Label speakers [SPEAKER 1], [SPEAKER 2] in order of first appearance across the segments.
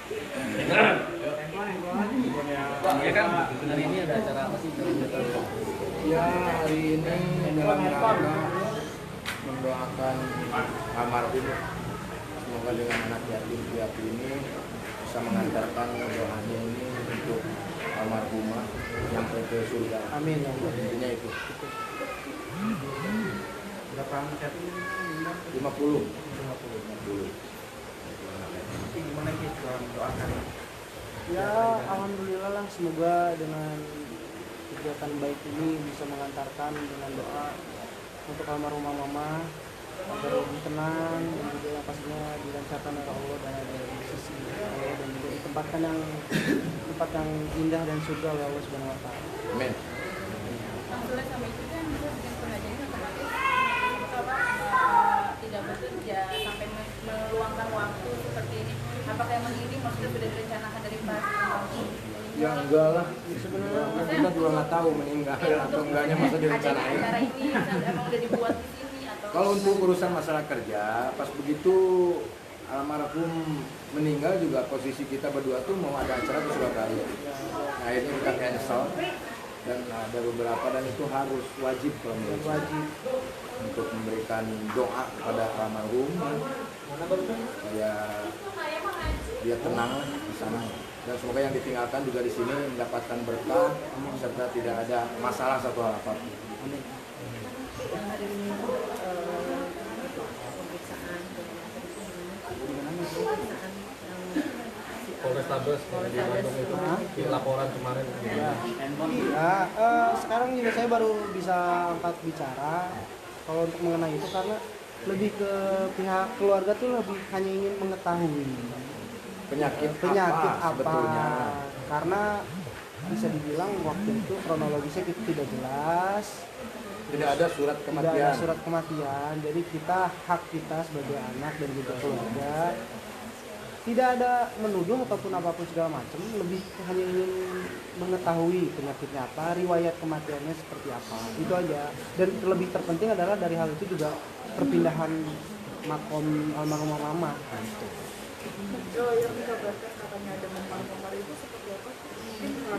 [SPEAKER 1] Ya kan, hari ini ada acara apa sih?
[SPEAKER 2] Ya, hari ini dalam rangka mendoakan almarhum, semoga dengan anak yatim piatu ini bisa mengantarkan doanya ini untuk almarhumah yang ke surga.
[SPEAKER 3] Amin ya Allah.
[SPEAKER 2] Intinya itu.
[SPEAKER 3] Berapa anak yatim?
[SPEAKER 2] 50.
[SPEAKER 3] Gimana kita doakan? Ya alhamdulillah lah, semoga dengan kegiatan baik ini bisa mengantarkan dengan doa untuk almarhumah mama agar lebih tenang, dan juga yang pastinya dilancarkan oleh Allah dan ada di sisi Allah, dan juga ditempatkan tempat yang indah dan surga oleh Allah Subhanahu wa taala.
[SPEAKER 2] Amin.
[SPEAKER 4] Alhamdulillah sama itu kan bisa bikin pengajian otomatis tidak bekerja sampai meluangkan waktu seperti ini. Apakah emang ini maksudnya sudah direncanakan dari Pak?
[SPEAKER 2] Ya enggak lah, sebenarnya kita juga nggak tahu meninggal atau enggaknya masa direncanain.
[SPEAKER 4] Acara ini emang udah dibuat di sini atau?
[SPEAKER 2] Kalau untuk urusan masalah kerja, pas begitu almarhum meninggal juga posisi kita berdua tuh mau ada acara ke Surabaya. Nah, akhirnya kita cancel dan ada beberapa, dan itu harus wajib kalau menurut saya, untuk memberikan doa kepada almarhum supaya dia tenang di sana, dan semoga yang ditinggalkan juga di sini mendapatkan berkah serta tidak ada masalah satu hal apapun. Amin.
[SPEAKER 4] Hari ini pemeriksaan
[SPEAKER 1] Polrestabes di Bandung itu di laporan kemarin.
[SPEAKER 3] Sekarang juga saya baru bisa angkat bicara kalau untuk mengenai itu, karena lebih ke pihak keluarga tuh lebih hanya ingin mengetahui
[SPEAKER 2] Penyakit
[SPEAKER 3] apa
[SPEAKER 2] sebetulnya?
[SPEAKER 3] Karena bisa dibilang waktu itu kronologisnya kita tidak jelas,
[SPEAKER 2] Tidak ada surat
[SPEAKER 3] tidak
[SPEAKER 2] kematian.
[SPEAKER 3] ada surat kematian, jadi hak kita sebagai anak dan juga keluarga tidak ada menuduh ataupun apapun segala macam, lebih hanya ingin mengetahui penyakitnya apa, riwayat kematiannya seperti apa, itu aja. Dan lebih terpenting adalah dari hal itu juga perpindahan makom almarhumah mama. Gitu.
[SPEAKER 4] yang dikabarkan katanya ada memar-memar itu seperti apa?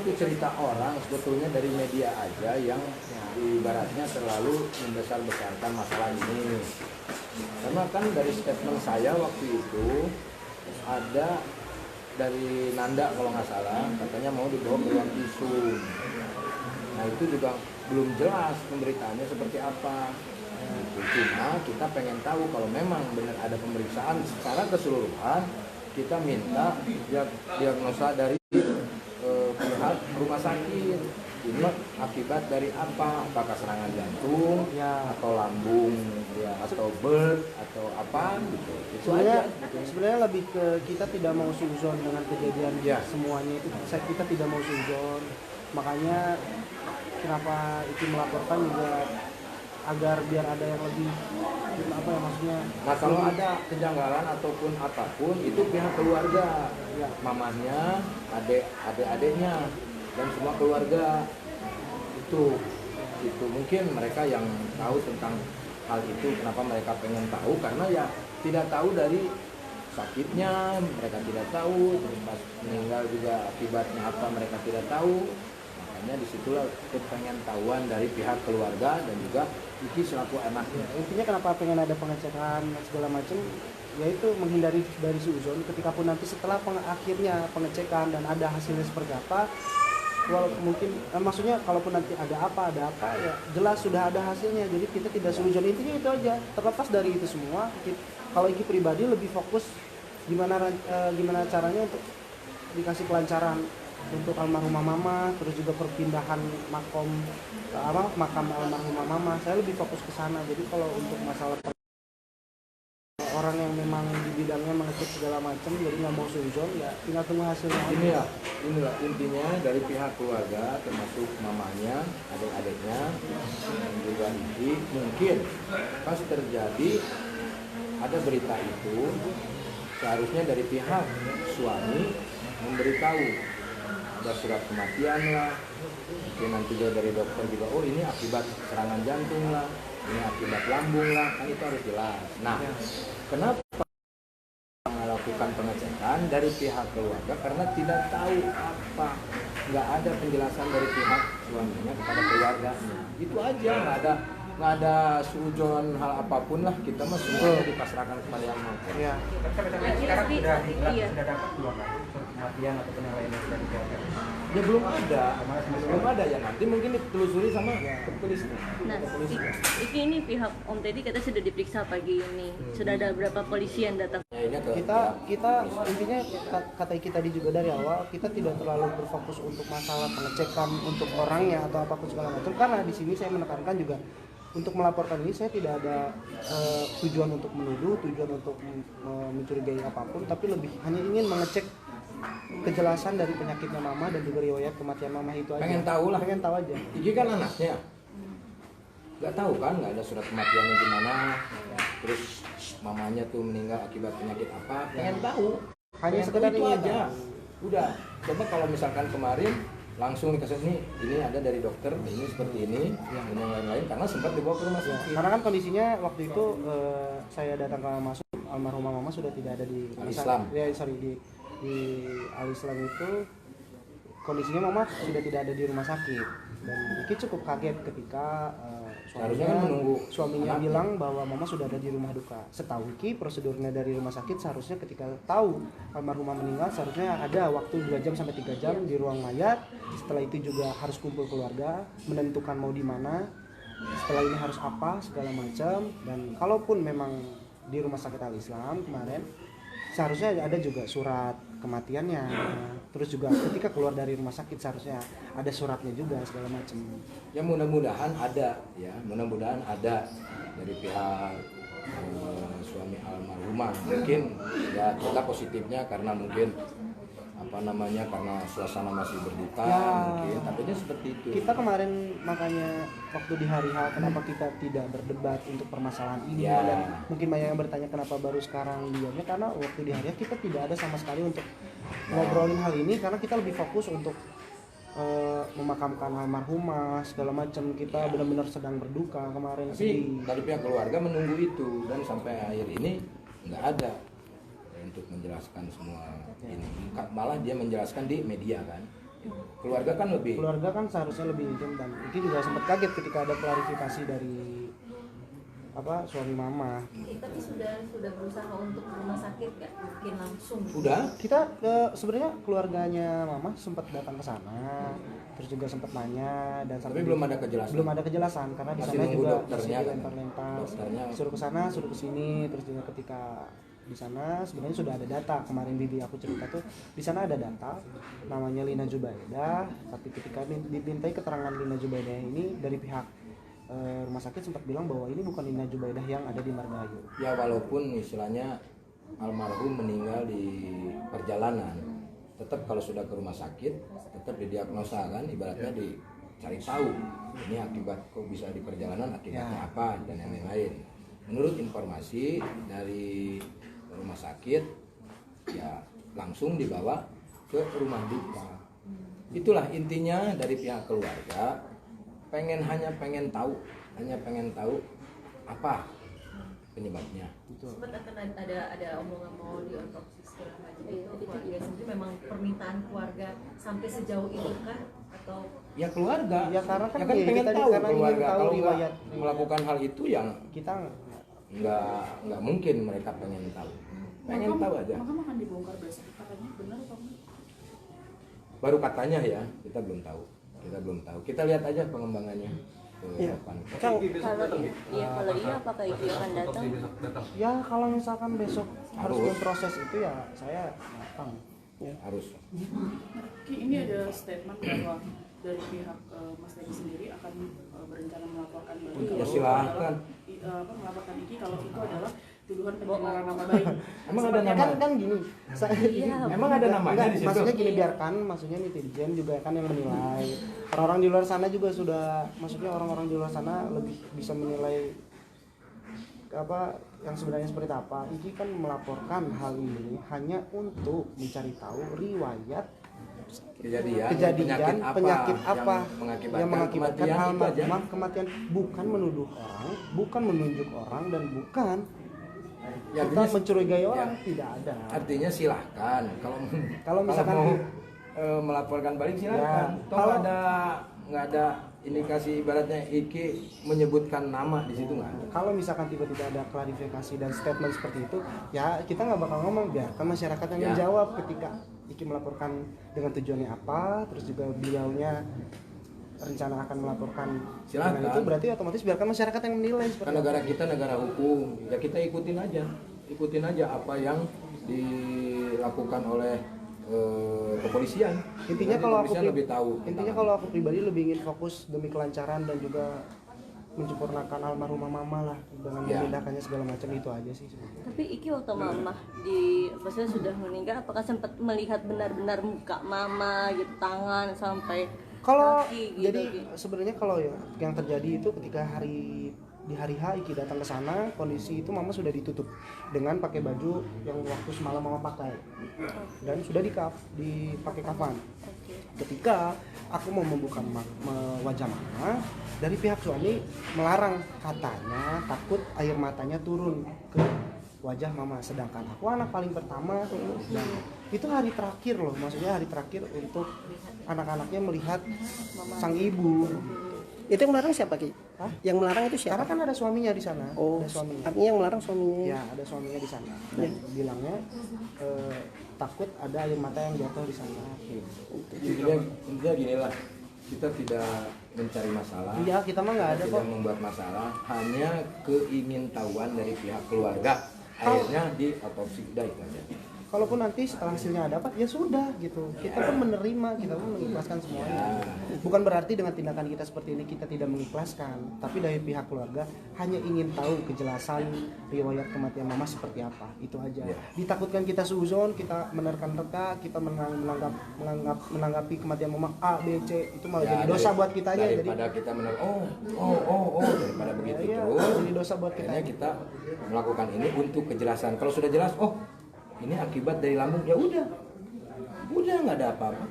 [SPEAKER 2] Itu cerita orang sebetulnya dari media aja yang ibaratnya terlalu membesar-besarkan masalah ini. Karena kan dari statement saya waktu itu ada dari Nanda kalau nggak salah, katanya mau dibawa ke ruang visum. Nah itu juga belum jelas pemberitaannya seperti apa. Cuma kita pengen tahu kalau memang benar ada pemeriksaan secara keseluruhan, kita minta diagnosa dari pihak rumah sakit. Ini akibat dari apa? Apakah serangan jantung, atau lambung, atau BERT, atau apa gitu. Itu
[SPEAKER 3] Sebenarnya lebih ke kita tidak mau suzon dengan kejadian semuanya itu. Kita tidak mau suzon. Makanya kenapa itu melaporkan juga agar biar ada yang lebih maksudnya.
[SPEAKER 2] Nah kalau ada kejanggalan ataupun apapun, itu pihak keluarga, mamanya, adik-adiknya, dan semua keluarga itu mungkin mereka yang tahu tentang hal itu. Kenapa mereka pengen tahu? Karena ya tidak tahu dari sakitnya, mereka tidak tahu, terus pas meninggal juga akibatnya apa mereka tidak tahu. Makanya disitulah pengen tahuan dari pihak keluarga dan juga Iki selaku anaknya.
[SPEAKER 3] Intinya kenapa pengen ada pengecekan segala macam, yaitu menghindari dari suzon. Ketika pun nanti setelah akhirnya pengecekan dan ada hasilnya seperti apa, walaupun mungkin maksudnya kalaupun nanti ada apa ya jelas sudah ada hasilnya, jadi kita tidak suzon. Intinya itu aja. Terlepas dari itu semua, kalau Iki pribadi lebih fokus gimana caranya untuk dikasih kelancaran untuk almarhumah mama, terus juga perpindahan makam almarhumah mama. Saya lebih fokus ke sana. Jadi kalau untuk masalah orang yang memang di bidangnya mengecek segala macam, jadi nggak mau suzon, ya tinggal tunggu hasilnya.
[SPEAKER 2] Inilah intinya dari pihak keluarga, termasuk mamanya, adik-adiknya, dan juga Iki. Mungkin pas terjadi ada berita itu, seharusnya dari pihak suami memberitahu ada surat kematian lah, mungkin nanti juga dari dokter juga, oh ini akibat serangan jantung lah, ini akibat lambung lah, kan itu harus jelas. Nah, kenapa melakukan pengecekan dari pihak keluarga karena tidak tahu apa, nggak ada penjelasan dari pihak suaminya kepada keluarganya. Itu aja, nggak ada suujon hal apapun lah, kita mah semuanya dipasrahkan kepada yang maha kuasa.
[SPEAKER 3] Ya.
[SPEAKER 1] Sekarang sudah
[SPEAKER 4] Iya.
[SPEAKER 1] dapat belum Pak unsur kematian ataupun yang lainnya sudah dikeluarkan?
[SPEAKER 2] Ya belum ada ya, nanti mungkin ditelusuri sama kepolisian.
[SPEAKER 5] Nah, ini pihak Om Teddy kata sudah diperiksa pagi ini. Sudah ada berapa polisi yang datang?
[SPEAKER 2] Ya, ini ke
[SPEAKER 3] Kita intinya kata Iki tadi juga dari awal, kita tidak terlalu berfokus untuk masalah pengecekan untuk orangnya atau apapun segala macam, karena di sini saya menekankan juga untuk melaporkan ini saya tidak ada tujuan untuk menuduh, tujuan untuk mencurigai apapun, tapi lebih hanya ingin mengecek kejelasan dari penyakitnya mama dan juga riwayat kematian mama itu aja.
[SPEAKER 2] Pengen tahu lah.
[SPEAKER 3] Pengen tahu aja.
[SPEAKER 2] Iki kan anaknya, nggak tahu kan, nggak ada surat kematiannya gimana, terus mamanya tuh meninggal akibat penyakit apa, pengen tahu.
[SPEAKER 3] Hanya
[SPEAKER 2] Pengen
[SPEAKER 3] sekedar
[SPEAKER 2] tahu itu
[SPEAKER 3] ingin
[SPEAKER 2] aja.
[SPEAKER 3] tahu.
[SPEAKER 2] Udah, coba kalau misalkan kemarin langsung dikasih ini ada dari dokter, ini seperti ini, dan yang lain-lain, karena sempat dibawa ke rumah sakit.
[SPEAKER 3] Karena kan kondisinya waktu itu saya datang ke Masuk, almarhumah mama sudah tidak ada di
[SPEAKER 2] Al-Islam.
[SPEAKER 3] Ya, sorry, di Al-Islam itu kondisinya mama sudah tidak ada di rumah sakit, dan Iki cukup kaget ketika
[SPEAKER 2] Seharusnya kan menunggu
[SPEAKER 3] suaminya
[SPEAKER 2] anaknya.
[SPEAKER 3] bilang bahwa mama sudah ada di rumah duka. Setahu Iki prosedurnya dari rumah sakit seharusnya ketika tahu almarhumah meninggal seharusnya ada waktu 2 jam sampai 3 jam di ruang mayat. Setelah itu juga harus kumpul keluarga, menentukan mau di mana, setelah ini harus apa segala macam. Dan kalaupun memang di rumah sakit Al-Islam kemarin seharusnya ada juga surat kematiannya, terus juga ketika keluar dari rumah sakit seharusnya ada suratnya juga segala macam.
[SPEAKER 2] Ya mudah-mudahan ada, ya mudah-mudahan ada dari pihak suami almarhumah. Mungkin ya kita positifnya karena mungkin karena suasana masih berduka
[SPEAKER 3] Ya.
[SPEAKER 2] mungkin, tapi ini seperti itu.
[SPEAKER 3] Kita kemarin makanya waktu di hari H kenapa kita tidak berdebat untuk permasalahan ini,
[SPEAKER 2] Ya.
[SPEAKER 3] dan mungkin banyak yang bertanya kenapa baru sekarang diamnya, karena waktu di hari H kita tidak ada sama sekali untuk ngobrolin hal ini, karena kita lebih fokus untuk memakamkan almarhumah segala macam. Kita benar-benar sedang berduka kemarin,
[SPEAKER 2] Tapi
[SPEAKER 3] sedih.
[SPEAKER 2] dari pihak keluarga menunggu itu, dan sampai akhir ini nggak ada untuk menjelaskan semua ini. Malah dia menjelaskan di media kan. Keluarga kan lebih.
[SPEAKER 3] Keluarga kan seharusnya lebih intim, dan Iki juga sempat kaget ketika ada klarifikasi dari suami mama.
[SPEAKER 5] Tapi sudah berusaha untuk ke rumah sakit nggak? Mungkin langsung.
[SPEAKER 2] Udah.
[SPEAKER 3] Kita sebenarnya keluarganya mama sempat datang ke sana, terus juga sempat nanya, dan
[SPEAKER 2] Tapi belum ada kejelasan.
[SPEAKER 3] Belum ada kejelasan karena di
[SPEAKER 2] Masih
[SPEAKER 3] sana
[SPEAKER 2] nunggu
[SPEAKER 3] juga
[SPEAKER 2] dokternya,
[SPEAKER 3] masih
[SPEAKER 2] kan?
[SPEAKER 3] dilempar-lempar,
[SPEAKER 2] Dokternya.
[SPEAKER 3] suruh ke sana, suruh ke sini, terus juga ketika di sana sebenarnya sudah ada data. Kemarin bibi aku cerita tuh di sana ada data namanya Lina Jubaidah, tapi ketika dimintai keterangan Lina Jubaidah ini dari pihak rumah sakit sempat bilang bahwa ini bukan Lina Jubaidah yang ada di Margahayu.
[SPEAKER 2] Ya walaupun istilahnya almarhum meninggal di perjalanan, tetap kalau sudah ke rumah sakit tetap didiagnosa kan, ibaratnya dicari tahu ini akibat kok bisa di perjalanan, akibatnya apa dan yang lain-lain. Menurut informasi dari rumah sakit ya langsung dibawa ke rumah duka. Itulah intinya dari pihak keluarga, hanya pengen tahu apa penyebabnya.
[SPEAKER 5] Sempat akan ada omongan mau diotopsi segala macam itu. Keluarga sendiri memang permintaan keluarga sampai sejauh itu kah? Atau
[SPEAKER 2] Ya keluarga.
[SPEAKER 3] Ya, karena kan
[SPEAKER 2] pengen
[SPEAKER 3] kita
[SPEAKER 2] tahu
[SPEAKER 3] karena ingin
[SPEAKER 2] keluarga.
[SPEAKER 3] tahu
[SPEAKER 2] Kalau nggak
[SPEAKER 3] riwayat.
[SPEAKER 2] melakukan hal itu yang
[SPEAKER 3] Kita
[SPEAKER 2] nggak mungkin mereka pengen tahu. Pengen tahu aja.
[SPEAKER 6] Makam akan dibongkar besok, katanya benar atau enggak?
[SPEAKER 2] Baru katanya ya, kita belum tahu. Kita lihat aja pengembangannya ke
[SPEAKER 3] Iya.
[SPEAKER 2] depan.
[SPEAKER 3] kalau
[SPEAKER 5] kalau iya apakah itu akan datang?
[SPEAKER 3] ya kalau misalkan besok harus
[SPEAKER 2] Harus.
[SPEAKER 3] berproses itu ya saya datang. Ya.
[SPEAKER 2] Harus.
[SPEAKER 6] Ki, ini ada statement bahwa dari pihak Mas Teddy sendiri akan berencana melaporkan balik.
[SPEAKER 2] Ya, silahkan.
[SPEAKER 6] Melaporkan Iki kalau itu adalah tuduhan pencemaran nama baik.
[SPEAKER 2] Emang ada nama?
[SPEAKER 3] Kan gini,
[SPEAKER 2] Emang ada namanya di situ?
[SPEAKER 3] maksudnya gini, biarkan, maksudnya netizen juga kan yang menilai. Orang-orang di luar sana juga sudah, maksudnya orang-orang di luar sana lebih bisa menilai yang sebenarnya seperti apa. Iki kan melaporkan hal ini hanya untuk mencari tahu riwayat kejadian penyakit apa yang mengakibatkan almarhumah kematian, bukan menuduh orang, bukan menunjuk orang, dan bukan
[SPEAKER 2] Ya,
[SPEAKER 3] kita
[SPEAKER 2] artinya-
[SPEAKER 3] mencurigai
[SPEAKER 2] ya.
[SPEAKER 3] orang tidak ada.
[SPEAKER 2] Artinya silahkan kalau
[SPEAKER 3] misalkan
[SPEAKER 2] mau
[SPEAKER 3] di-
[SPEAKER 2] melaporkan balik silahkan.
[SPEAKER 3] Ya,
[SPEAKER 2] Toh
[SPEAKER 3] kalau-
[SPEAKER 2] nggak ada indikasi ibaratnya Iki menyebutkan nama di situ nggak ada.
[SPEAKER 3] Kalau misalkan tiba-tiba ada klarifikasi dan statement seperti itu, ya kita nggak bakal ngomong, biarkan masyarakat yang
[SPEAKER 2] Ya.
[SPEAKER 3] menjawab ketika Iki melaporkan dengan tujuannya apa, terus juga beliaunya rencana akan melaporkan
[SPEAKER 2] Silakan.
[SPEAKER 3] dengan itu, berarti otomatis biarkan masyarakat yang menilai seperti
[SPEAKER 2] Karena negara
[SPEAKER 3] apa.
[SPEAKER 2] kita negara hukum, ya kita ikutin aja apa yang dilakukan oleh kepolisian.
[SPEAKER 3] Intinya
[SPEAKER 2] Nanti
[SPEAKER 3] kalau aku
[SPEAKER 2] kepolisian lebih tahu.
[SPEAKER 3] intinya
[SPEAKER 2] tentang-
[SPEAKER 3] kalau aku pribadi lebih ingin fokus demi kelancaran dan juga menyempurnakan almarhumah mama lah dengan
[SPEAKER 2] Ya.
[SPEAKER 3] memindahkannya segala macam, itu aja sih sebenarnya.
[SPEAKER 7] Tapi Iki waktu mama di maksudnya sudah meninggal, apakah sempat melihat benar-benar muka mama gitu, tangan sampai
[SPEAKER 3] Kalau
[SPEAKER 7] kaki gitu?
[SPEAKER 3] jadi sebenarnya kalau yang terjadi itu ketika di hari H Iki datang ke sana, kondisi itu mama sudah ditutup dengan pakai baju yang waktu semalam mama pakai dan sudah dipakai kafan. Ketika aku mau membuka wajah mama, dari pihak suami melarang, katanya takut air matanya turun ke wajah mama, sedangkan aku anak paling pertama dan itu hari terakhir loh, maksudnya hari terakhir untuk anak-anaknya melihat sang ibu.
[SPEAKER 8] Itu yang melarang siapa, Ki?
[SPEAKER 3] Hah?
[SPEAKER 8] Yang melarang itu
[SPEAKER 3] Karena
[SPEAKER 8] siapa?
[SPEAKER 3] kan ada suaminya di sana,
[SPEAKER 8] Oh,
[SPEAKER 3] ada suaminya.
[SPEAKER 8] artinya yang melarang suaminya.
[SPEAKER 3] Ya, ada suaminya di sana. Dan bilangnya takut ada air mata yang jatuh di sana.
[SPEAKER 2] Intinya gini lah, kita tidak mencari masalah.
[SPEAKER 3] Iya, kita mah nggak ada
[SPEAKER 2] tidak
[SPEAKER 3] kok.
[SPEAKER 2] membuat masalah, hanya keingintahuan dari pihak keluarga. Akhirnya di otopsi udah itu aja.
[SPEAKER 3] Kalaupun nanti setelah hasilnya dapat, ya sudah gitu. Kita pun menerima, kita pun mengikhlaskan semuanya. Bukan berarti dengan tindakan kita seperti ini kita tidak mengikhlaskan, tapi dari pihak keluarga hanya ingin tahu kejelasan riwayat kematian mama seperti apa. Itu aja. Ditakutkan kita suzon, kita menerka-nerka, kita menanggapi kematian mama A, B, C, itu malah jadi dosa buat kita aja. Jadi
[SPEAKER 2] Daripada kita daripada begitu
[SPEAKER 3] iya,
[SPEAKER 2] terus.
[SPEAKER 3] jadi dosa buat kita.
[SPEAKER 2] Akhirnya kita melakukan ini untuk kejelasan. Kalau sudah jelas, ini akibat dari lambung, ya udah nggak ada apa-apa.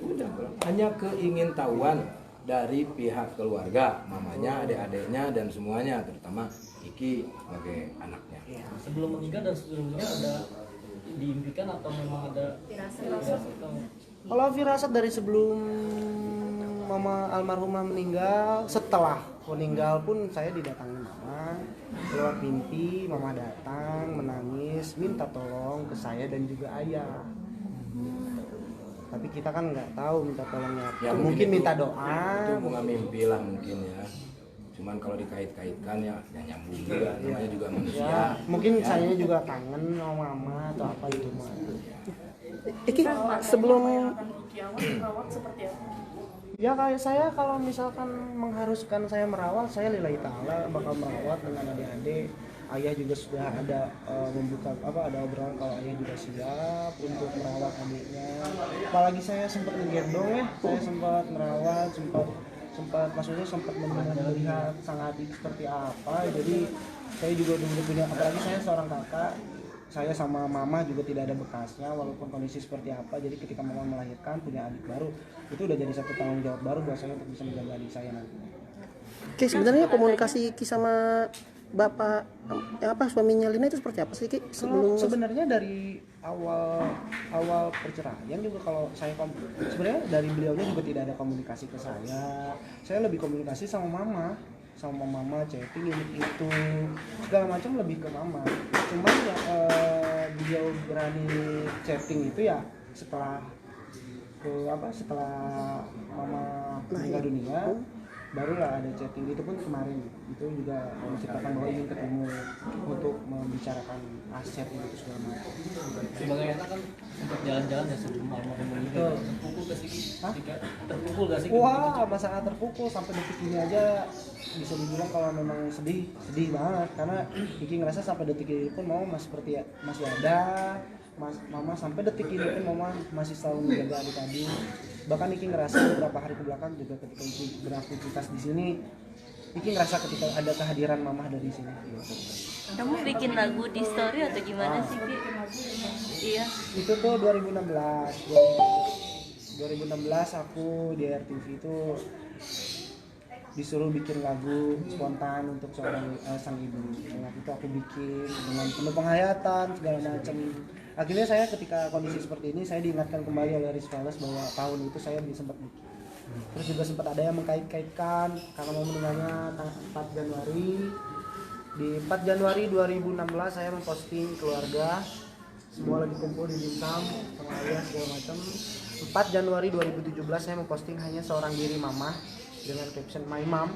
[SPEAKER 2] Udah, hanya keingintahuan dari pihak keluarga, mamanya, adik-adiknya dan semuanya, terutama Iki sebagai anaknya.
[SPEAKER 9] Sebelum meninggal dan sebelum meninggal ada diimpikan atau memang ada firasat atau
[SPEAKER 3] Kalau firasat dari sebelum mama almarhumah meninggal, setelah meninggal pun saya didatangi mama, lewat mimpi mama datang menangis minta tolong ke saya dan juga ayah. Tapi kita kan nggak tahu minta tolongnya apa.
[SPEAKER 2] Ya,
[SPEAKER 3] mungkin
[SPEAKER 2] itu-
[SPEAKER 3] minta doa.
[SPEAKER 2] Itu bunga mimpi lah mungkin ya. Cuman kalau dikait-kaitkan ya nyambung juga, namanya juga manusia.
[SPEAKER 3] Ya, mungkin saya juga kangen sama mama atau apa itu mah.
[SPEAKER 8] Iki sebelum
[SPEAKER 6] Kiawan merawat seperti apa?
[SPEAKER 3] Ya kayak saya kalau misalkan mengharuskan saya merawat, saya lillahi ta'ala bakal merawat dengan adik-adik. Ayah juga sudah ada ada obrolan kalau ayah juga siap untuk merawat adiknya. Apalagi saya sempat ngegendong ya, saya sempat merawat, sempat melihat sang adik seperti apa. Jadi saya juga udah punya, apalagi saya seorang kakak. Saya sama mama juga tidak ada bekasnya walaupun kondisi seperti apa. Jadi ketika mama melahirkan punya adik baru, itu udah jadi satu tanggung jawab baru buat saya untuk bisa menjaga adik saya nantinya.
[SPEAKER 8] Ki sebenarnya komunikasi Ki sama bapak suaminya Lina itu seperti apa sih, Ki?
[SPEAKER 3] Kalau sebenarnya dari awal perceraian juga kalau saya sebenarnya dari beliaunya juga tidak ada komunikasi ke saya. Saya lebih komunikasi sama mama chatting ini itu segala macam lebih ke mama. Cuman ya beliau berani chatting itu ya setelah mama meninggal dunia, barulah ada chatting. Itu pun kemarin itu juga menceritakan bahwa ingin ketemu untuk membicarakan aset itu segala macam.
[SPEAKER 9] sebagai anak kan sempat jalan-jalan ya sebelum almarhum meninggal. Terpukul gak sih? Terpukul gak sih?
[SPEAKER 3] Wah, sangat terpukul sampai detik ini aja bisa dibilang kalau memang sedih banget karena Iki ngerasa sampai detik ini pun mama masih ada, mama sampai detik ini pun mama masih selalu menjaga adik-adik. Bahkan Iki ngerasa beberapa hari kebelakang juga ketika Iki beraktivitas di sini, Iki ngerasa ketika ada kehadiran mama dari sini.
[SPEAKER 7] Kamu bikin lagu di story atau gimana sih, Ki? Iya.
[SPEAKER 3] Itu tuh 2016 aku di RTV itu disuruh bikin lagu spontan untuk seorang sang ibu. Waktu itu aku bikin dengan penuh penghayatan segala macam. Akhirnya saya ketika kondisi seperti ini saya diingatkan kembali oleh Riz Veles bahwa tahun itu saya sempat bikin. Terus juga sempat ada yang mengkait-kaitkan karena mau mendengarnya 4 Januari. Di 4 Januari 2016 saya memposting keluarga semua lagi kumpul di dimsum sama ayah segala macam. 4 Januari 2017 saya memposting hanya seorang diri mama dengan caption my mom.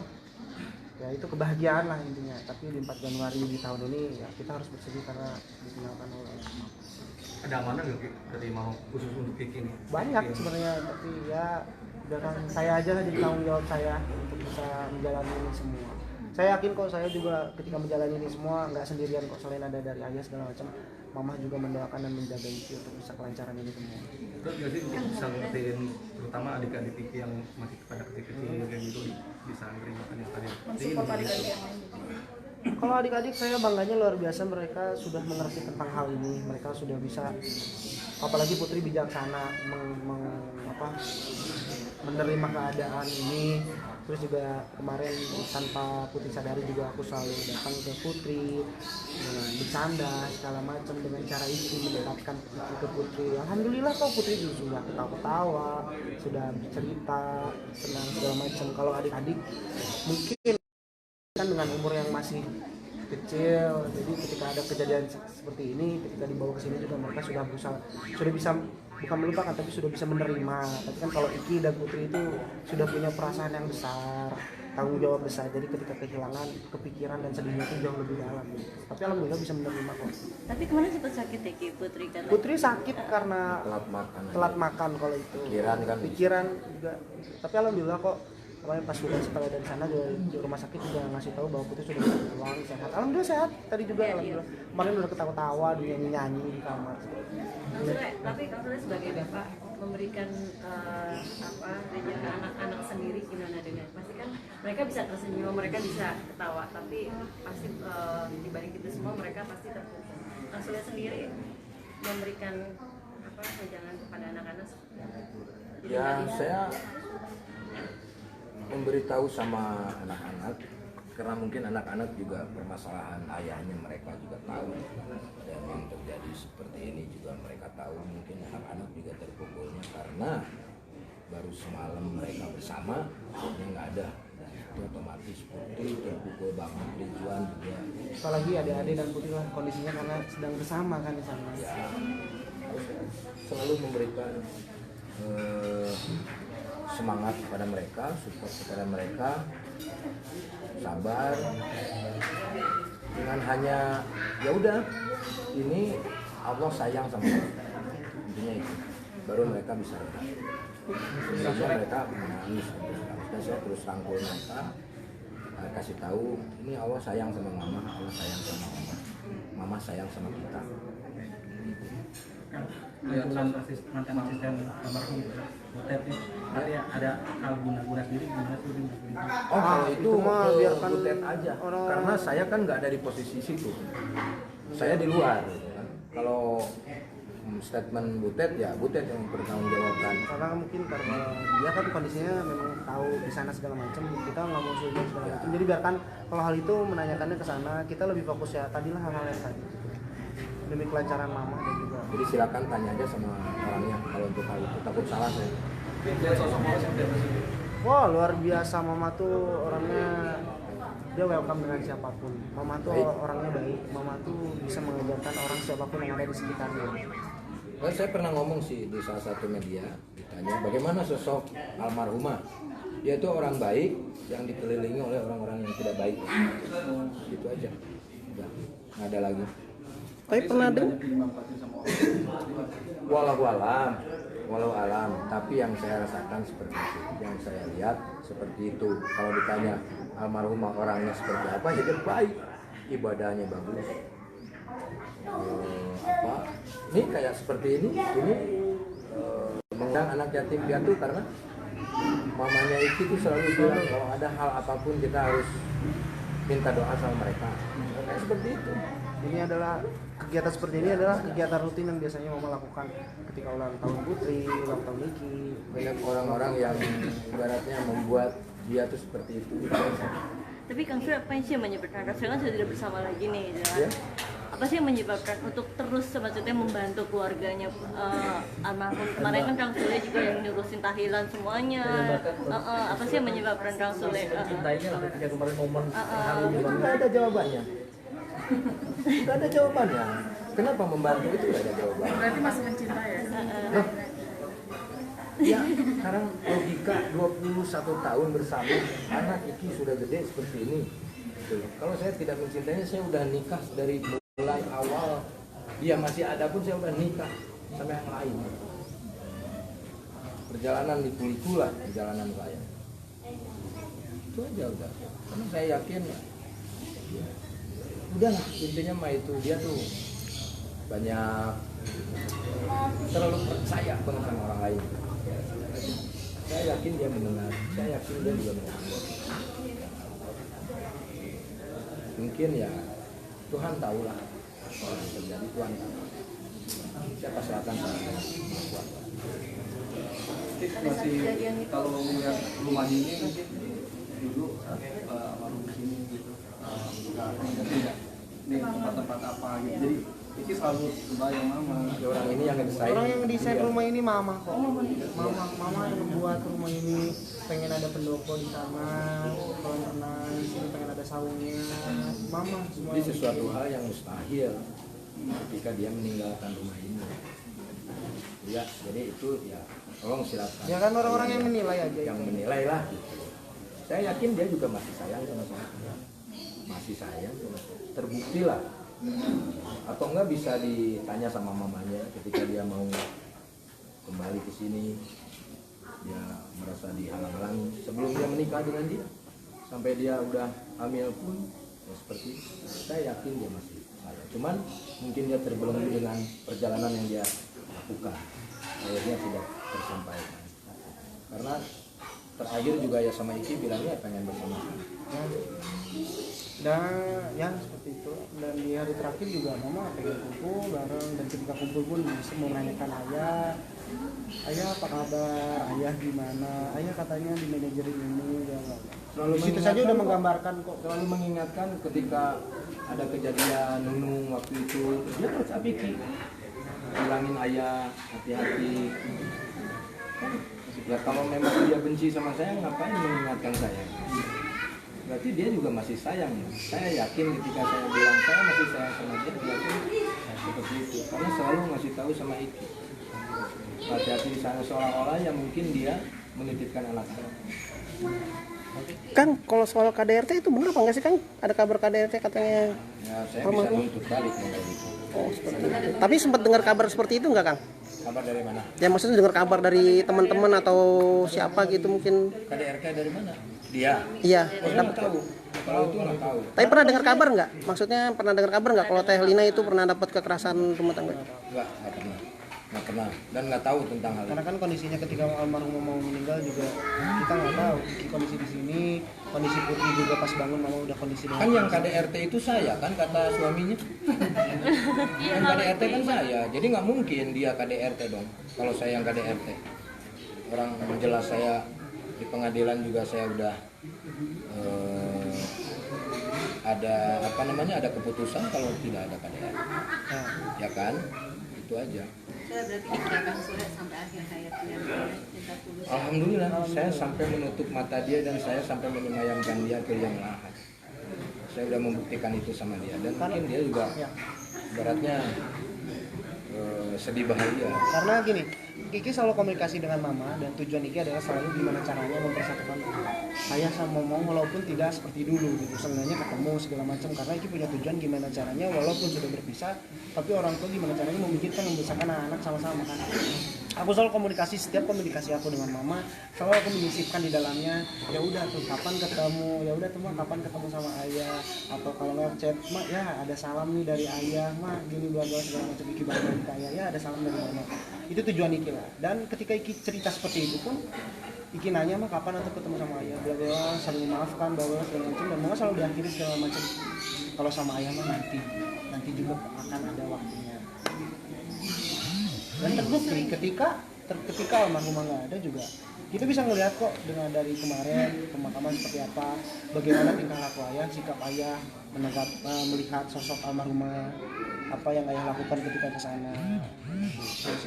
[SPEAKER 3] Ya itu kebahagiaan lah intinya. Tapi di 4 Januari di tahun ini ya kita harus bersedih karena ditinggalkan oleh mama.
[SPEAKER 1] Ada amanah nggak Ki, dari mau khusus untuk Kiki nih?
[SPEAKER 3] Banyak sebenarnya, tapi ya udah kan saya aja lah jadi tanggung jawab saya untuk bisa menjalani ini semua. Saya yakin kok saya juga ketika menjalani ini semua nggak sendirian kok, selain ada dari ayah segala macam, mama juga mendoakan dan menjaga Kiki untuk bisa kelancaran ini semua.
[SPEAKER 1] Terus nggak sih untuk bisa ngertiin terutama adik-adik Kiki yang masih pada kecil-kecil kayak gitu bisa nerima kan yang tadi.
[SPEAKER 6] Mensupport adik-adik yang lain.
[SPEAKER 3] Kalau adik-adik saya bangganya luar biasa, mereka sudah mengerti tentang hal ini, mereka sudah bisa, apalagi Putri bijaksana menerima keadaan ini. Terus juga kemarin tanpa Putri sadari juga aku selalu datang ke Putri bercanda segala macam dengan cara itu mendekatkan ke Putri. Alhamdulillah kok Putri juga sudah ketawa-ketawa, sudah bercerita senang segala macam. Kalau adik-adik mungkin kan dengan umur yang masih kecil, jadi ketika ada kejadian seperti ini, ketika dibawa ke sini juga mereka sudah bisa bukan melupakan tapi sudah bisa menerima. Tapi kan kalau Iki dan Putri itu sudah punya perasaan yang besar, tanggung jawab besar, jadi ketika kehilangan kepikiran dan sedihnya itu jauh lebih dalam. Tapi alhamdulillah bisa menerima kok.
[SPEAKER 7] Tapi kemarin sempat sakit ya Ki Putri kan?
[SPEAKER 3] Putri sakit karena telat makan kalau itu. Pikiran juga. Tapi alhamdulillah kok. Kemarin pas sudah setelah dari sana di rumah sakit juga ngasih tahu bahwa Putri sudah bisa pulang sehat. Alhamdulillah sehat. Tadi juga alhamdulillah. Kemarin udah ketawa-tawa, nyanyi di kamar.
[SPEAKER 5] Tapi kalau sebagai bapak memberikan anak-anak sendiri gimana dengan pasti kan mereka bisa tersenyum, mereka bisa ketawa, tapi pasti di balik itu semua mereka pasti terpukul. Rasulullah sendiri memberikan wejangan kepada anak-anak.
[SPEAKER 2] Ya saya memberitahu sama anak-anak karena mungkin anak-anak juga permasalahan ayahnya mereka juga tahu, dan yang terjadi seperti ini juga mereka tahu. Mungkin anak-anak juga terpukulnya karena baru semalam mereka bersama yang nggak ada, itu otomatis Putri terpukul banget, Ridwan juga.
[SPEAKER 3] Apalagi adik-adik dan Putri lah kondisinya karena sedang bersama kan di sana.
[SPEAKER 2] Ya harus selalu memberikan semangat kepada mereka, support kepada mereka, sabar. Dengan hanya ya udah ini Allah sayang sama mereka, intinya itu, baru mereka bisa reda. Biasanya mereka menangis, dan saya terus rangkul mereka, kasih tahu ini Allah sayang sama mama, Allah sayang sama mama sayang sama kita.
[SPEAKER 1] Lihat mantan asisten almarhum Butet nih, ada hal guna-guna sendiri gimana tuh?
[SPEAKER 2] Oh kalau itu
[SPEAKER 3] mah biarkan
[SPEAKER 2] Butet aja, karena saya kan nggak ada di posisi situ, saya di luar gitu kan. Kalau statement Butet ya Butet yang bertanggung jawabkan.
[SPEAKER 3] Karena mungkin karena dia kan kondisinya memang tahu di sana segala macam, kita nggak mau sulit segala macam. Jadi biarkan kalau hal itu menanyakannya ke sana, kita lebih fokus ya tadilah hal-hal yang tadi demi kelancaran mama dan juga.
[SPEAKER 2] Jadi silakan tanya aja sama orangnya kalau untuk hal itu, takut salah saya.
[SPEAKER 3] Wah luar biasa, mama tuh orangnya dia welcome dengan siapapun. Mama tuh orangnya baik, mama tuh bisa mengajarkan orang siapapun yang ada di sekitarnya.
[SPEAKER 2] Saya pernah ngomong sih di salah satu media, ditanya bagaimana sosok almarhumah. Dia itu orang baik yang dikelilingi oleh orang-orang yang tidak baik. Gitu aja. Udah, nggak ada lagi.
[SPEAKER 8] Tapi pernah dengar
[SPEAKER 2] walau alam, tapi yang saya rasakan seperti itu, yang saya lihat seperti itu. Kalau ditanya almarhumah orangnya seperti apa, ya dia baik, ibadahnya bagus. Ini kayak seperti ini mengundang anak yatim piatu karena mamanya itu selalu bilang kalau ada hal apapun kita harus minta doa sama mereka. Kayak seperti itu.
[SPEAKER 3] Ini adalah kegiatan seperti ini adalah kegiatan rutin yang biasanya mama lakukan ketika ulang tahun Putri, ulang tahun Niki.
[SPEAKER 2] Banyak orang-orang yang ibaratnya membuat dia tuh seperti itu.
[SPEAKER 7] Tapi Kang Sule, apa sih yang menyebabkan Kang Sule kan sudah tidak bersama lagi nih, gitu kan?
[SPEAKER 2] Ya.
[SPEAKER 7] Apa sih yang menyebabkan untuk terus maksudnya membantu keluarganya almarhum? Kemarin kan Kang Sule juga yang nyurusin tahlilan semuanya. Apa sih yang menyebabkan Kang Sule?
[SPEAKER 9] Cintainya lah ketika kemarin momen harunya
[SPEAKER 2] Itu
[SPEAKER 9] banget.
[SPEAKER 2] nggak ada jawabannya. Nggak ada jawabannya. Kenapa membantu itu nggak ada jawabannya.
[SPEAKER 6] Berarti masih mencintai ya?
[SPEAKER 2] Loh, ya sekarang logika 21 tahun bersama, anak Iki sudah gede seperti ini. Gitu. Kalau saya tidak mencintainya, saya udah nikah dari bulan awal. Dia masih ada pun saya udah nikah sama yang lain. Perjalanan liku-liku lah perjalanan saya. Itu aja udah. Karena saya yakin udah intinya mah itu dia tuh banyak terlalu percaya banget sama orang lain. Saya yakin dia mendengar, saya yakin dia juga mendengar. Mungkin ya Tuhan tahu lah apa yang terjadi, Tuhan tahu. Saya pasrahkan sama Tuhan.
[SPEAKER 1] Masih kalau melihat rumah ini kan dulu almarhum di sini gitu, tidak ini tempat-tempat apa gitu. Jadi ini selalu kebayang mama.
[SPEAKER 2] Orang ini yang ngedesain.
[SPEAKER 3] Orang yang desain rumah ini mama kok. Mama yang membuat rumah ini, pengen ada pendopo di sana, kolam renang di sini, pengen ada saungnya. Mama semua.
[SPEAKER 2] Ini sesuatu hal yang mustahil ketika dia meninggalkan rumah ini. Ya, jadi itu ya tolong silakan.
[SPEAKER 3] Ya kan orang-orang yang menilai aja.
[SPEAKER 2] Yang menilai lah gitu. Saya yakin dia juga masih sayang sama saya. Masih sayang sama saya. Terbukti lah. Atau enggak bisa ditanya sama mamanya ketika dia mau kembali ke sini, dia merasa dihalang-halangi sebelum dia menikah dengan dia, sampai dia udah hamil pun ya seperti itu. Saya yakin dia masih sayang, cuman mungkin dia terbelenggu dengan perjalanan yang dia lakukan, akhirnya tidak tersampaikan. Karena terakhir juga ya sama Iki bilangnya pengen bersama.
[SPEAKER 3] Dan ya seperti itu. Dan di hari terakhir juga mama pengen kumpul bareng, dan ketika kumpul pun bisa menanyakan ayah apa kabar, ayah gimana, ayah katanya di manajerin ini ya.
[SPEAKER 2] Selalu
[SPEAKER 3] Di situ saja udah menggambarkan kok.
[SPEAKER 2] Selalu mengingatkan ketika ada kejadian Nunung waktu itu, dia terus Iki bilangin ayah hati-hati. Ya kalau memang dia benci sama saya, ngapain mengingatkan saya? Berarti dia juga masih sayang. Saya yakin ketika saya bilang saya masih sayang sama dia pun seperti itu. Karena selalu ngasih tahu sama Iki, hati-hati di sana, seolah-olah yang mungkin dia menitipkan anaknya.
[SPEAKER 8] Kang, kalau soal KDRT itu benar apa enggak sih Kang? Ada kabar KDRT katanya?
[SPEAKER 2] Ya saya bisa nuntut balik model itu.
[SPEAKER 8] Oh, seperti itu. Tapi sempat dengar kabar seperti itu enggak Kang?
[SPEAKER 2] Kabar dari mana?
[SPEAKER 8] Ya maksudnya dengar kabar dari teman-teman atau siapa gitu mungkin?
[SPEAKER 2] KDRT dari mana? Dia.
[SPEAKER 8] Iya.
[SPEAKER 2] Oh, nggak tahu. Kalau itu nggak tahu.
[SPEAKER 8] Tapi pernah dengar kabar nggak? Maksudnya pernah dengar kabar nggak kalau Teh Lina itu pernah dapat kekerasan rumah tangga?
[SPEAKER 2] Nggak pernah. Dan nggak tahu tentang hal itu.
[SPEAKER 3] Karena kan kondisinya ketika almarhum mau meninggal juga kita nggak tahu kondisi di sini, kondisi Putri juga pas bangun mama udah kondisi
[SPEAKER 2] Kan yang KDRT itu saya kan, kata suaminya. Yang KDRT kan saya, jadi nggak mungkin dia KDRT dong. Kalau saya yang KDRT, orang jelas saya di pengadilan juga saya udah ada apa namanya, ada keputusan kalau tidak ada KDRT, ya kan? Itu aja.
[SPEAKER 5] Berarti dikirakan Sule sampai akhir hayatnya cinta tulus.
[SPEAKER 2] Alhamdulillah, saya sampai menutup mata dia dan saya sampai menyemayamkan dia ke yang lahat. Saya udah membuktikan itu sama dia dan mungkin dia juga ibaratnya sedih bahagia.
[SPEAKER 3] Karena gini, Kiki selalu komunikasi dengan mama dan tujuan Kiki adalah selalu gimana caranya mempersatukan ayah sama momong walaupun tidak seperti dulu gitu. Sebenarnya ketemu segala macam, karena Kiki punya tujuan gimana caranya walaupun sudah berpisah, tapi orang tua gimana caranya memikirkan membesarkan anak-anak sama-sama kan. Aku selalu komunikasi, setiap komunikasi aku dengan mama selalu aku menyisipkan di dalamnya, ya udah tuh kapan ketemu, ya udah tuh mah kapan ketemu sama ayah, atau kalau nggak chat mah ya ada salam nih dari ayah mah gini bla bla segala macam, Iki balik dari ayah ya ada salam dari mama. Itu tujuan Iki lah. Dan ketika Iki cerita seperti itu pun Iki nanya mah kapan atau ketemu sama ayah, bla bla, saling memaafkan bla bla segala macam, dan mama selalu diakhiri segala macam. Kalau sama ayah mah nanti juga akan ada waktunya. Dan terbukti ketika almarhumah nggak ada juga kita bisa ngelihat kok dengan dari kemarin pemakaman seperti apa, bagaimana tingkah laku ayah, sikap ayah melihat sosok almarhumah, apa yang ayah lakukan ketika ke sana.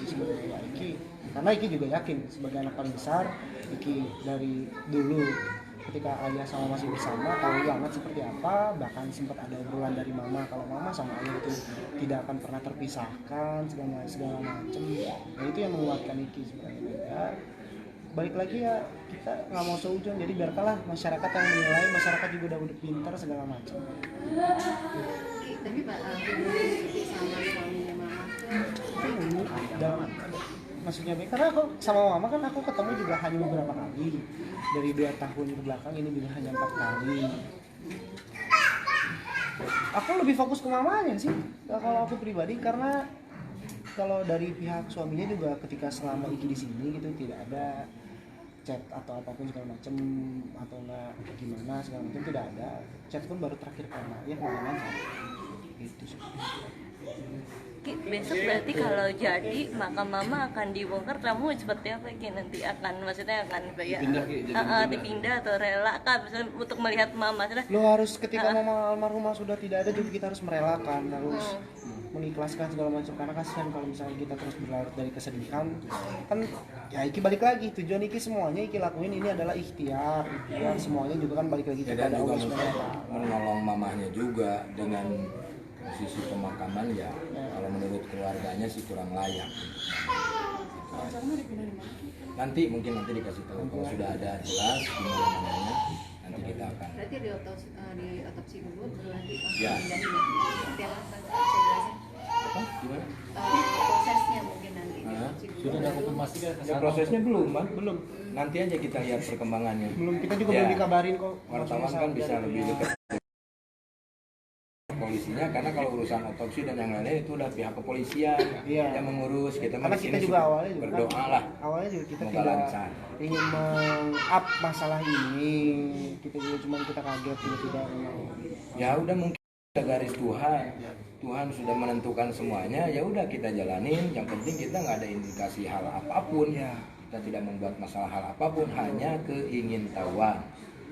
[SPEAKER 3] Sebenarnya Iki, karena Iki juga yakin sebagai anak paling besar, Iki dari dulu ketika ayah sama masih bersama tahu banget seperti apa, bahkan sempat ada obrolan dari mama kalau mama sama ayah itu tidak akan pernah terpisahkan segala macam. Nah itu yang menguatkan Iki sebenarnya. Ya, balik lagi ya kita nggak mau seujung, jadi biarkanlah masyarakat yang menilai, masyarakat juga udah pintar segala macam.
[SPEAKER 5] Tapi Pak, sama suaminya mama
[SPEAKER 3] Dan maksudnya karena aku sama mama kan aku ketemu juga hanya beberapa kali dari 2 tahun ke belakang, ini juga hanya 4 kali. Aku lebih fokus ke mamanya sih kalau aku pribadi, karena kalau dari pihak suaminya juga ketika selama Iki di sini gitu tidak ada chat atau apapun segala macam atau enggak gimana segala macam, tidak ada. Chat pun baru terakhir karena ya kemana gitu sih.
[SPEAKER 7] Besok berarti kalau jadi makam mama akan dibongkar, kamu seperti apa Ki? Nanti akan maksudnya akan dipindah atau rela kan untuk melihat mama?
[SPEAKER 3] Lo harus ketika mama almarhumah sudah tidak ada juga kita harus merelakan, harus mengikhlaskan segala macam, karena kasihan kalau misalnya kita terus berlarut dari kesedihan kan. Ya Iki balik lagi, tujuan Iki semuanya Iki lakuin ini adalah ikhtiar semuanya juga kan balik lagi kepada Allah SWT.
[SPEAKER 2] Menolong mamahnya juga dengan posisi pemakaman ya, kalau menurut keluarganya sih kurang layak. Nanti dikasih tahu kalau sudah ada jelas gimana namanya, nanti kita akan.
[SPEAKER 5] Berarti di otopsi dulu baru nanti
[SPEAKER 2] Ya.
[SPEAKER 5] pindahin ya. Nanti apa bisa jelasin?
[SPEAKER 2] Gimana?
[SPEAKER 5] Prosesnya mungkin nanti di otopsi dulu.
[SPEAKER 9] Sudah ada konfirmasi kan?
[SPEAKER 2] Ya prosesnya belum. Nanti aja kita lihat perkembangannya.
[SPEAKER 3] Belum, kita juga belum dikabarin kok.
[SPEAKER 2] Wartawan kan bisa lebih dekat polisinya, karena kalau urusan otopsi dan yang lain itu udah pihak kepolisian yang mengurus.
[SPEAKER 3] Karena kita juga awalnya juga
[SPEAKER 2] berdoa lah.
[SPEAKER 3] Awalnya juga kita
[SPEAKER 2] Semoga
[SPEAKER 3] tidak
[SPEAKER 2] lancar.
[SPEAKER 3] ingin meng-up masalah ini. Kita juga cuma kita kaget tidak.
[SPEAKER 2] Ya udah, mungkin ada garis Tuhan sudah menentukan semuanya, ya udah kita jalanin. Yang penting kita nggak ada indikasi hal apapun. Kita tidak membuat masalah hal apapun, hanya keingintahuan.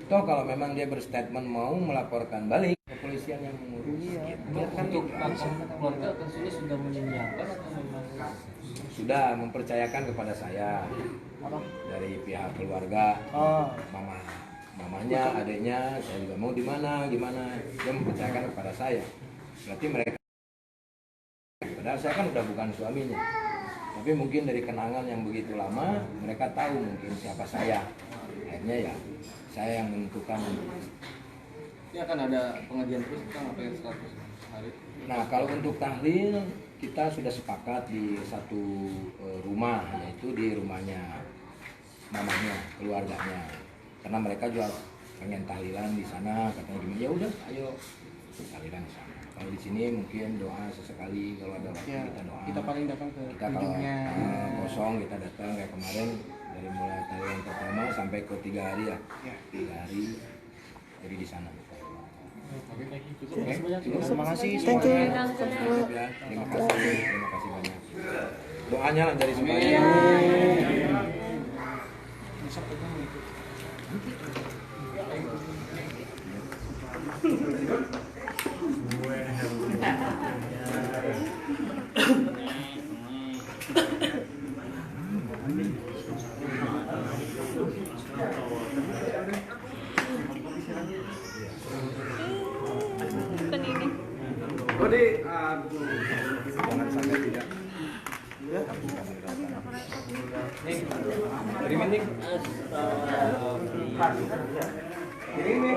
[SPEAKER 2] Toh kalau memang dia berstatement mau melaporkan balik, kepolisian yang mengurus.
[SPEAKER 9] Untuk keluarga kan sudah menyiapkan atau memang
[SPEAKER 2] Sudah mempercayakan kepada saya dari pihak keluarga, mamanya, adiknya, saya juga mau gimana, dia mempercayakan kepada saya. Berarti mereka, padahal saya kan udah bukan suaminya, tapi mungkin dari kenangan yang begitu lama, mereka tahu mungkin siapa saya. Akhirnya ya saya yang menentukan.
[SPEAKER 1] Ini akan ada pengajian terus, kita ngapain 100 hari?
[SPEAKER 2] Nah kalau untuk tahlil kita sudah sepakat di satu rumah, yaitu di rumahnya mamanya, keluarganya, karena mereka juga pengen tahlilan di sana, katanya gimana, ya udah ayo tahlilan di sana. Kalau di sini mungkin doa sesekali, kalau ada waktu kita doa.
[SPEAKER 3] Kita paling datang ke
[SPEAKER 2] kita kalau kosong kita datang kayak kemarin, dari mulai tahlilan pertama sampai ke 3 hari ya, 3 hari jadi di sana. Oke,
[SPEAKER 3] Terima kasih.
[SPEAKER 8] Thank you.
[SPEAKER 2] Terima kasih banyak. Doanya lah dari semuanya. Jangan sampai tidak. Kirimin nih. Kirimin.